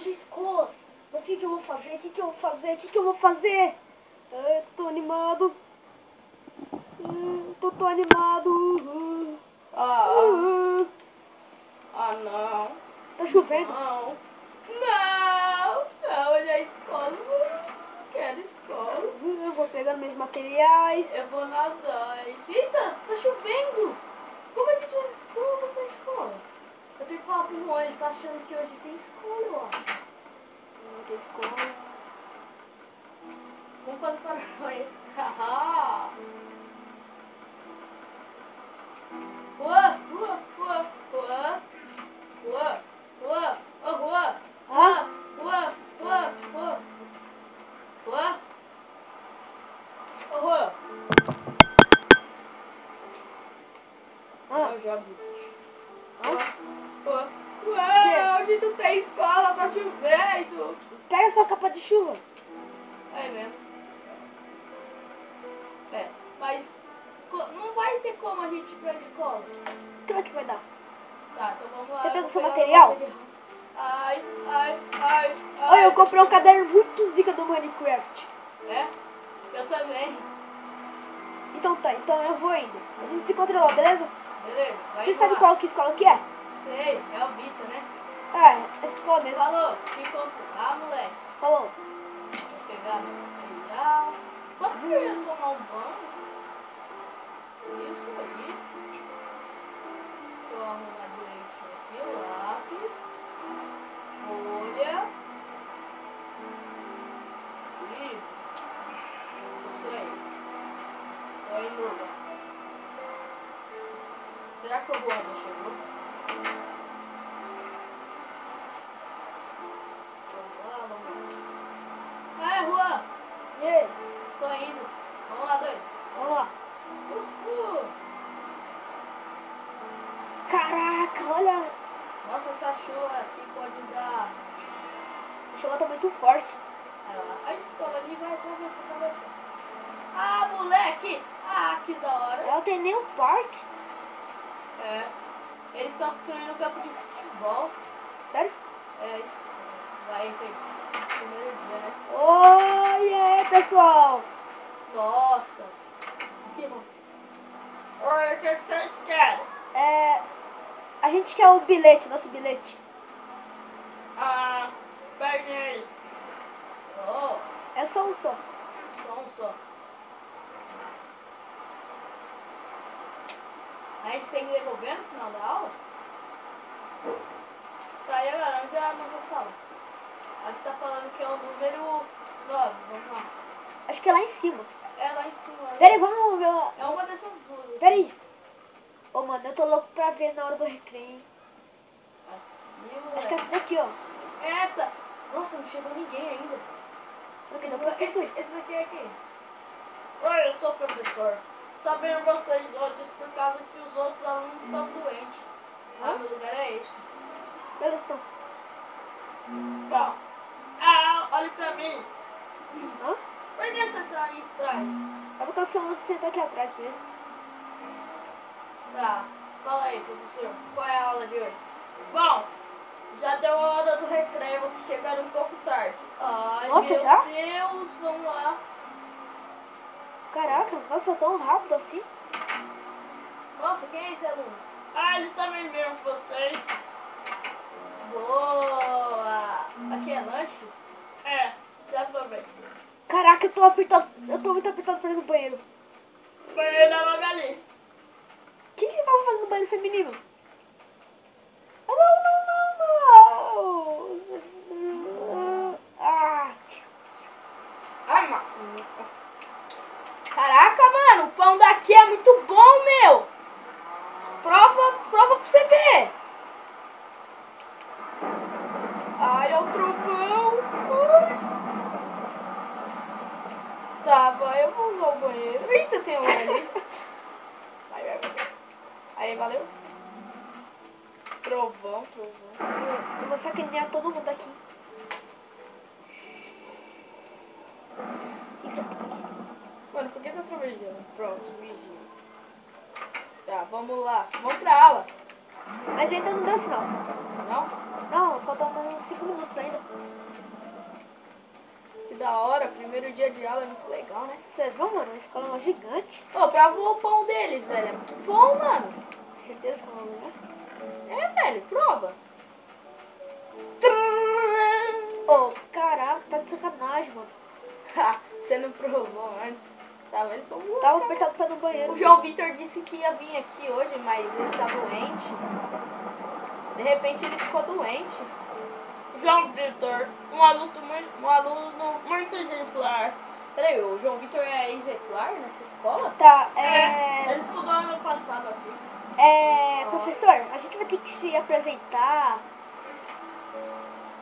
hoje a escola. Mas o que eu vou fazer? O que eu vou fazer? O que eu vou fazer? Ai, tô animado. Tô animado. Não. Tá chovendo? Não. Não, hoje é escola. Não quero escola. Eu vou pegar meus materiais. Eu vou nadar. Eita, tá chovendo. Como eu vou pra escola? Eu tenho que falar pro Juan, ele tá achando que hoje tem escola, eu acho. Não tem escola. Vamos fazer para tá. Rua. Eu já vi. Hoje não tem escola, tá chovendo. Pega sua capa de chuva. É mesmo. É, mas não vai ter como a gente ir pra escola. Como é que vai dar? Tá, então vamos lá. Você pegou vou seu pegar material? meu Ai. Olha, eu comprei um caderno muito zica do Minecraft. É? Eu também. Então tá, então eu vou indo. A gente se encontra lá, beleza? Beleza, vai Você indo sabe lá. qual que escola que é? Sei, é o Vitor, né? É, essa escola mesmo. Falou, te encontro lá, moleque. Falou. Vou pegar meu material. Só porque eu ia tomar um banho. Isso aí. Deixa eu arrumar direitinho aqui o lápis. Folha. Livro. Isso aí. Tô indo lá. Será que o Juan já chegou? Vamos lá. Juan. E aí? Tô indo. Vamos lá, doido. Vamos lá. Caraca, olha. Nossa, essa chuva aqui pode dar... A chuva tá muito forte. A escola ali vai atravessar. Ah, moleque! Ah, que da hora. Ela tem nem um parque. É. Eles estão construindo um campo de futebol. Sério? É isso. Vai ter primeiro dia, né? Oi, e aí, pessoal? Nossa. Que bom. Oi, o que vocês querem? A gente quer o bilhete, nosso bilhete. Ah, peguei. Oh, É só um só. só um só. A gente tem que devolver no final da aula? Tá, e agora? Onde é a nossa sala? Aqui tá falando que é o número 9. Vamos lá. Acho que é lá em cima. É lá em cima. Pera aí, vamos ver. É uma dessas duas aqui. Pera aí. Ô, mano, eu tô louco pra ver na hora do recreio, hein? Aqui, Acho que é essa daqui, ó. essa. Nossa, não chegou ninguém ainda. Cadê o professor? Esse daqui é quem? Oi, eu sou o professor. Só venho vocês hoje por causa que os outros alunos estão doentes. Ah, meu lugar é esse. Eles estão. Tá. Ah, olhe pra mim. Hã? Por que você tá aí atrás? É por causa que eu não sento aqui atrás mesmo. Tá. Fala aí, professor. Qual é a aula de hoje? Bom, já deu a hora do recreio. Vocês chegaram um pouco tarde. Ai, Nossa, meu já? Deus. Vamos lá. Caraca, nossa, tão rápido assim? Nossa, quem é esse aluno? Ah, ele também veio com vocês. Boa! Aqui é lanche? É, já provei. Caraca, eu tô apertado. Eu tô muito apertado pra ir no banheiro. O banheiro é logo ali. O que você tava fazendo no banheiro feminino? Ah, não! Ah! Ai, mano. Caraca, mano, o pão daqui é muito bom, meu. Prova pra você ver. Ai, é o trovão. Ai. Tá, vai, eu vou usar o banheiro. Eita, tem um ali. Vai. Aí, valeu. Trovão. Eu vou sacanear todo mundo aqui. O que será que tá aqui? Mano, por que tá trovejando? Pronto, vigia. Tá, vamos lá. Vamos pra aula. Mas ainda não deu sinal. Não? Não, faltam uns 5 minutos ainda. Que da hora, primeiro dia de aula é muito legal, né? Você viu, mano? A escola é uma gigante. Ô, provou o pão deles, velho. É muito bom, mano. Certeza que é uma mulher. É, velho, prova. Ô, caraca, tá de sacanagem, mano. Você não provou antes. Talvez foi um... Tava apertado pra ir no banheiro. O João Vitor disse que ia vir aqui hoje, mas ele tá doente. De repente ele ficou doente. João Vitor, um aluno muito exemplar. Peraí, o João Vitor é exemplar nessa escola? Tá, Ele estudou ano passado aqui. professor, a gente vai ter que se apresentar.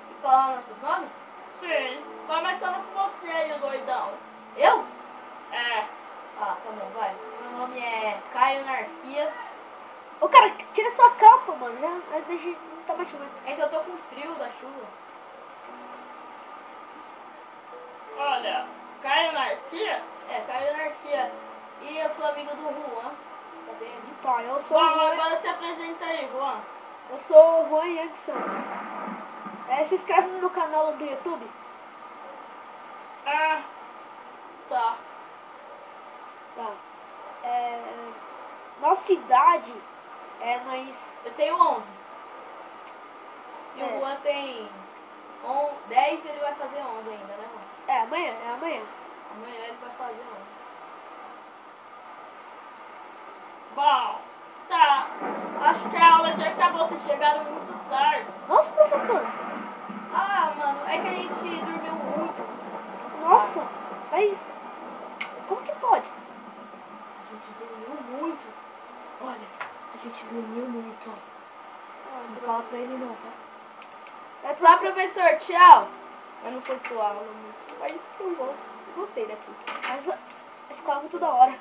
E falar nossos nomes? Sim, começando com você aí, o doidão. Eu? É, Ah, tá bom, vai. Meu nome é Caio Anarquia. Ô, cara, tira sua capa, mano. Já deixa, não tá mais chovendo. É que eu tô com frio da chuva. olha, Caio Anarquia. É, Caio Anarquia. E eu sou amigo do Juan. Tá bem ali? Tá, eu sou Bom, o Juan, agora se apresenta aí, Juan. eu sou o Juan Yang Santos. Se inscreve no meu canal do YouTube. Ah, tá. Tá. Nossa idade nós. Eu tenho 11. E É. o Juan tem 10 e ele vai fazer 11 ainda, né, Juan? Amanhã, é amanhã. Amanhã ele vai fazer 11. Bom, tá. Acho que a aula já acabou, vocês chegaram muito tarde. Nossa, professor. Ah, mano, é que a gente dormiu muito. Nossa, mas. Como que pode? A gente dormiu muito. Olha, a gente dormiu muito, ó. Não fala pra ele não, tá? Tá, professor, tchau. Eu não curto a aula muito, mas eu gostei daqui. Mas a escola é muito da hora.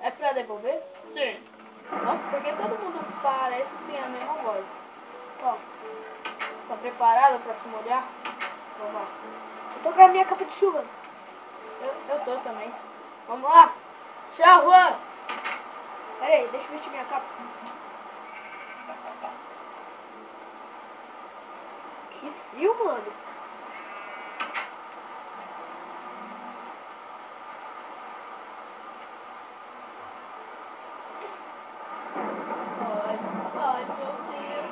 É pra devolver? Sim. Nossa, porque todo mundo parece que tem a mesma voz. Ó, Tá preparado pra se molhar? Vamos lá. eu tô com a minha capa de chuva. Eu tô também. Vamos lá. Tchau, Juan. Pera aí, deixa eu vestir minha capa. Que frio, mano. Ai, meu Deus.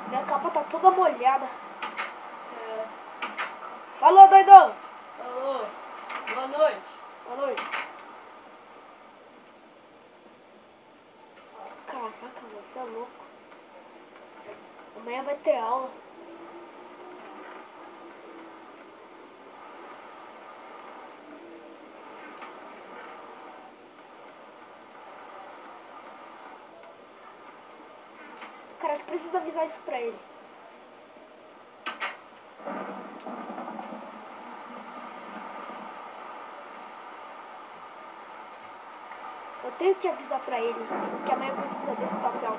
Minha capa tá toda molhada. É. Falou, doidão. Alô. Boa noite. Boa noite. Caraca, mano, você é louco. Amanhã vai ter aula. Cara, tu precisa avisar isso pra ele. Eu tenho que avisar pra ele que amanhã precisa desse papel.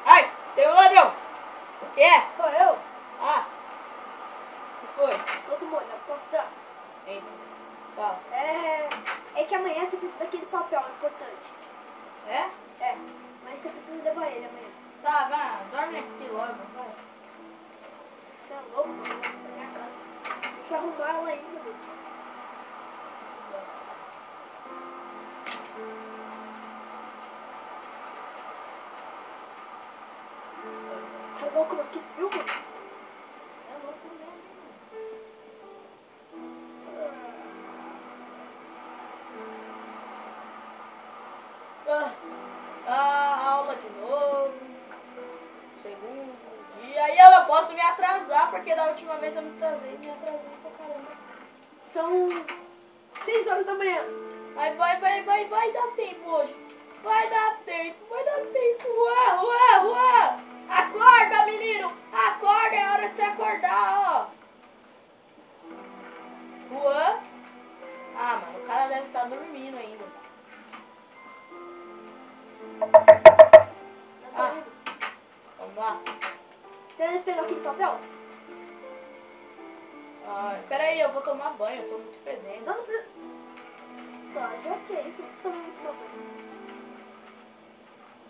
Ai, tem um ladrão. O que é? Sou eu? Ah, o que foi? Todo molhado, posso dar? Eita, fala. É que amanhã você precisa daquele papel importante. É? Mas você precisa levar ele amanhã. Tá, vai, dorme aqui logo, vai. Você é louco, tá levando pra minha casa. Precisa arrumar ela ainda, meu. Você é louco, mano? Que frio, mano. É louco mesmo. Aula de novo. Segundo dia. E eu não posso me atrasar, porque da última vez eu me atrasei pra caramba. São 6 horas da manhã. Aí vai dar tempo hoje. Vai dar tempo. Juan! Acorda, menino! Acorda, é hora de você acordar, ó. Juan? Ah, mano, o cara deve estar dormindo ainda. Eu tô Ah. indo. Vamos lá. Você pegou aquele papel? Ah, peraí, eu vou tomar banho, eu tô muito fedendo. Não, não precisa. Tá, já que é isso, eu também vou tomar banho.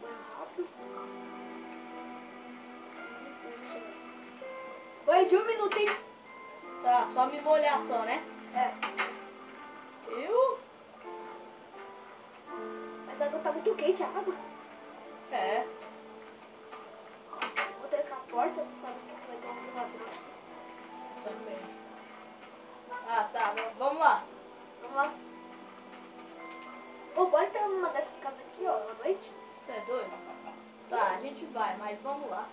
Banho rápido. Banho de 1 minuto, hein? Tá, só me molhar só, né? É. Eu? Mas a água tá muito quente, a água. É. Vou trancar a porta, sabe que você vai ter um ladrão. Também. Ah, tá, vamos lá. Vamos lá. Ô, bora entrar numa dessas casas aqui, ó, à noite. Você é doido? Tá, a gente vai, mas vamos lá.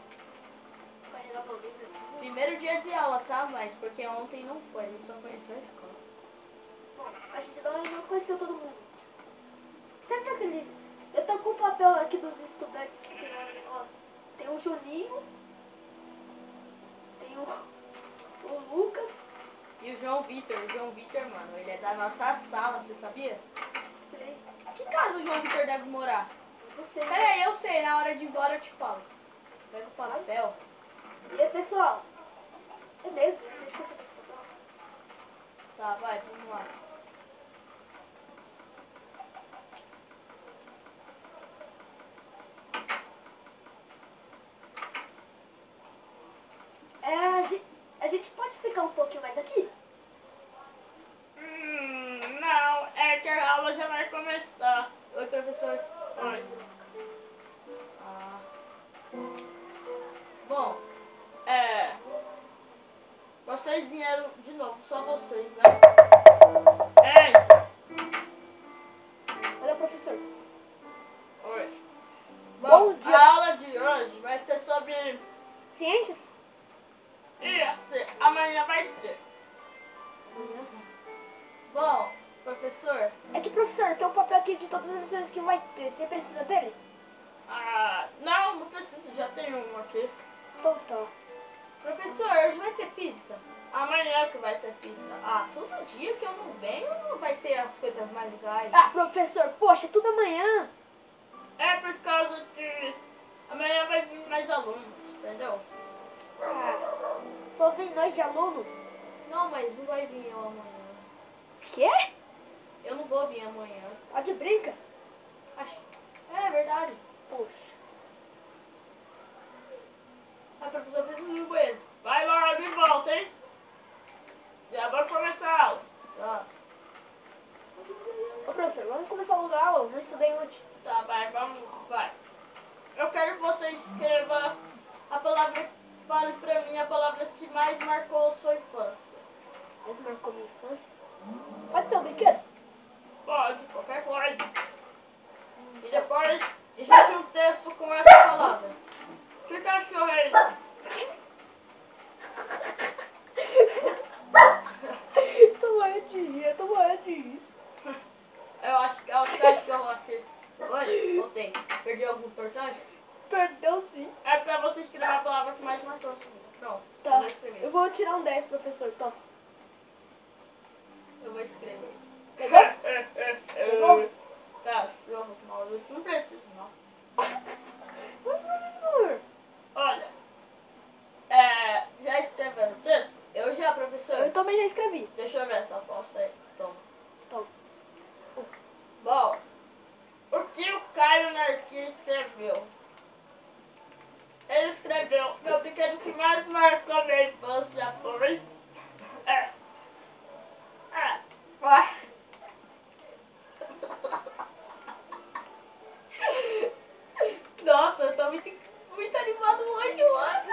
Vai renovar o livro aqui. Primeiro dia de aula, tá? Mas porque ontem não foi, a gente só conheceu a escola. Bom, a gente não conheceu todo mundo. Sabe aqueles... Eu tô com o papel aqui dos estudantes que tem lá na escola. Tem o Juninho. Tem o Lucas. E o João Vitor, mano, ele é da nossa sala, você sabia? Sei. Que casa o João Vitor deve morar? Não sei. Pera aí, eu sei, na hora de ir embora eu te falo. Pega o papel. E aí, pessoal? É mesmo, eu esqueci desse papel. Tá, vai, vamos lá. A gente pode ficar um pouquinho mais aqui? Não, é que a aula já vai começar. Oi, professor. Oi. Ah. Bom, Vocês vieram de novo, só vocês, né? Então. Olha, professor. Oi. Bom dia. A aula de hoje vai ser sobre Ciências? isso. Amanhã vai ser. bom, professor, É que, professor, tem um papel aqui de todas as lições que vai ter. Você precisa dele? Não preciso, já tem um aqui. Então tá. professor, hoje vai ter física? Amanhã que vai ter física. Ah, todo dia que eu não venho não vai ter as coisas mais legais. Ah, professor, poxa, tudo amanhã. É por causa de... Amanhã vai vir mais alunos, entendeu? Ah, só vem nós de aluno. Não, mas não vai vir eu amanhã. Quê? Eu não vou vir amanhã. Tá de brinca? Acho... É verdade. Poxa. Ah, professor, eu preciso ir no banheiro. Vai logo e volta, hein? Já vou começar a aula. Tá. Ô, professor, vamos começar logo a aula. Eu não estudei ontem. Tá, vai. Eu quero que você escreva a palavra, fale pra mim a palavra que mais marcou a sua infância. Mas marcou minha infância. Pode ser um brinquedo? Pode, qualquer coisa. E depois digite um texto com essa palavra. Que cachorro é esse? Tô morrendo de rir. Eu acho que é o cachorro aqui. Oi, voltei. Perdi algo importante? Perdeu sim. É pra você escrever a palavra que mais marcou a sua vida. Pronto, eu Tá. vou escrever. Eu vou tirar um 10, professor. Tá. Eu vou escrever. Pegou? Pegou? Cachorro maluco. Não preciso, não. Mas, professor. Olha, já escreveu o texto? Eu já, professor. Eu também já escrevi. Deixa eu ver essa aposta aí. Toma. Toma. Bom, o que o Caio Narquia escreveu? Ele escreveu, meu brinquedo que mais marcou minha infância foi... Ué. Nossa, eu tô muito animado hoje, mano.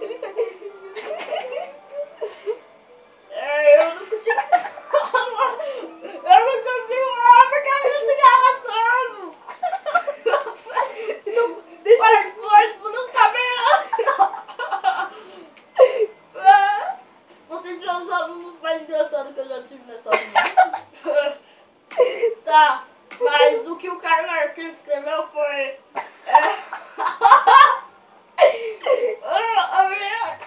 Ele tá Eu não consigo... Eu não consigo falar porque a música gravando. Para de pôr tudo nos cabelos. Vocês são os alunos mais engraçados que eu já tive nessa vida. Tá, mas o que o Caio Narquia escreveu foi... A minha